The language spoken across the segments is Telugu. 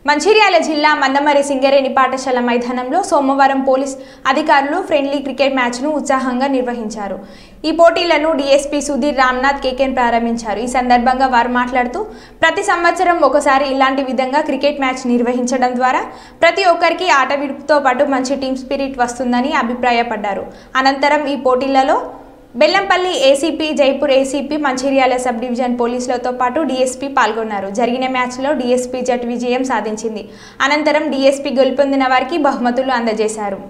మంచిర్యాల జిల్లా మందమరి సింగరేణి పాఠశాల మైదానంలో సోమవారం పోలీస్ అధికారులు ఫ్రెండ్లీ క్రికెట్ మ్యాచ్ను ఉత్సాహంగా నిర్వహించారు. ఈ పోటీలను డీఎస్పీ సుధీర్ రామ్నాథ్ కేకెన్ ప్రారంభించారు. ఈ సందర్భంగా వారు మాట్లాడుతూ ప్రతి సంవత్సరం ఒకసారి ఇలాంటి విధంగా క్రికెట్ మ్యాచ్ నిర్వహించడం ద్వారా ప్రతి ఒక్కరికి ఆట విడుపుతో పాటు మంచి టీమ్ స్పిరిట్ వస్తుందని అభిప్రాయపడ్డారు. అనంతరం ఈ పోటీలలో Bellampalli ACP, Jaipur ACP, Mancherial sub division పోలీసులతో పాటు డీఎస్పీ పాల్గొన్నారు. జరిగిన మ్యాచ్లో డీఎస్పీ జట్ విజయం సాధించింది. అనంతరం డీఎస్పీ గెలుపొందిన వారికి బహుమతులు అందజేశారు.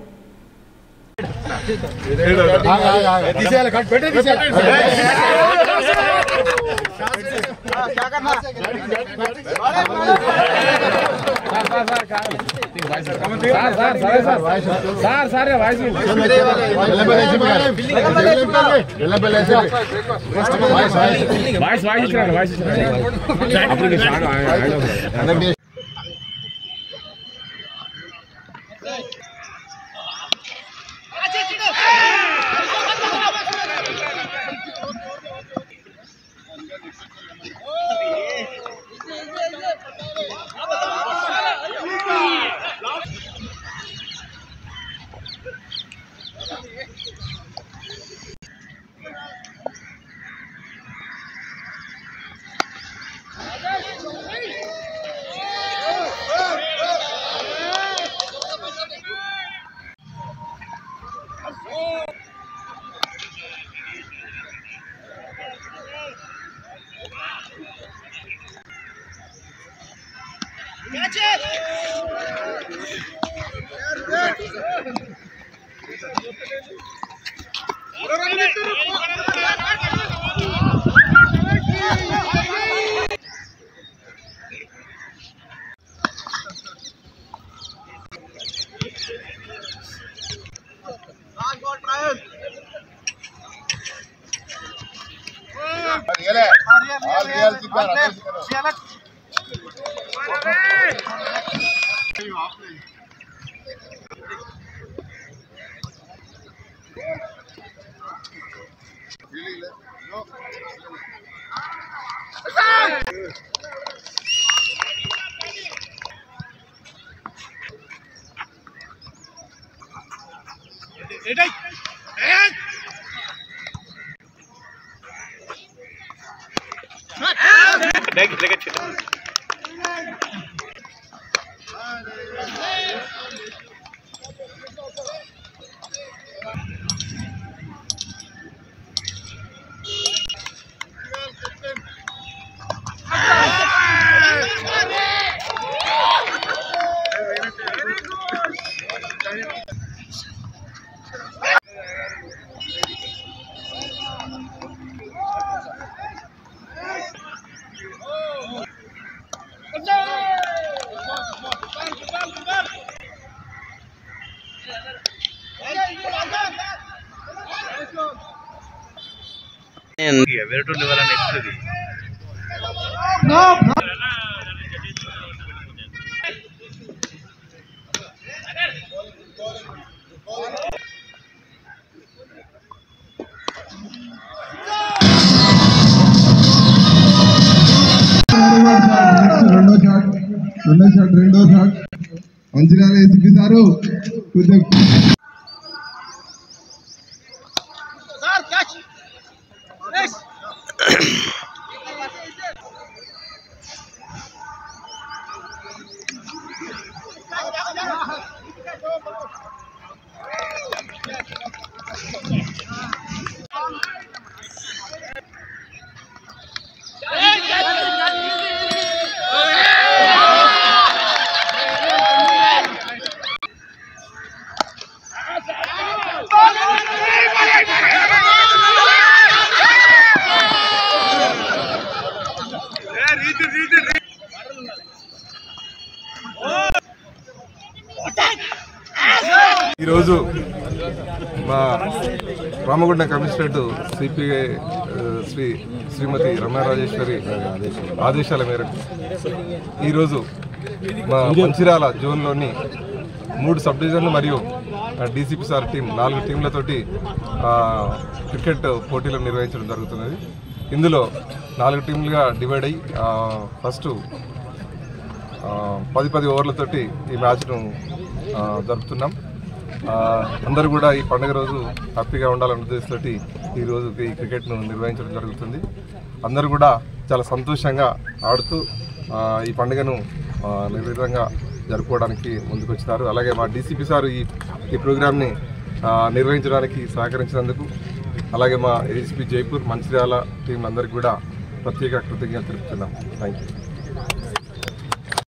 Where to live next to No. రెండో షాట్ మంచిర్యాల ఏసీపీ సారు ఈరోజు మా రామగుండ కమిషనరేట్ సిపిఐ శ్రీమతి రమ్యారాజేశ్వరి ఆదేశాల మేరకు ఈరోజు మా మంచిర్యాల జోన్లోని 3 సబ్ డివిజన్లు మరియు డీసీపీ సార్ టీం 4 టీంలతోటి క్రికెట్ పోటీలు నిర్వహించడం జరుగుతున్నది. ఇందులో 4 టీంలుగా డివైడ్ అయ్యి ఫస్ట్ 10 ఓవర్లతోటి ఈ మ్యాచ్ను జరుపుతున్నాం. అందరూ కూడా ఈ పండుగ రోజు హ్యాపీగా ఉండాలనే ఉద్దేశంతో ఈ రోజు ఈ క్రికెట్ను నిర్వహించడం జరుగుతుంది. అందరూ కూడా చాలా సంతోషంగా ఆడుతూ ఈ పండుగను నిర్విధంగా జరుపుకోవడానికి ముందుకు వచ్చినారు. అలాగే మా డీసీపీ సార్ ఈ ప్రోగ్రామ్ని నిర్వహించడానికి సహకరించినందుకు, అలాగే మా ఏసీపీ జైపూర్, మంచిర్యాల టీం అందరికీ కూడా ప్రత్యేక కృతజ్ఞతలు తెలుపుతున్నాం. Thank you.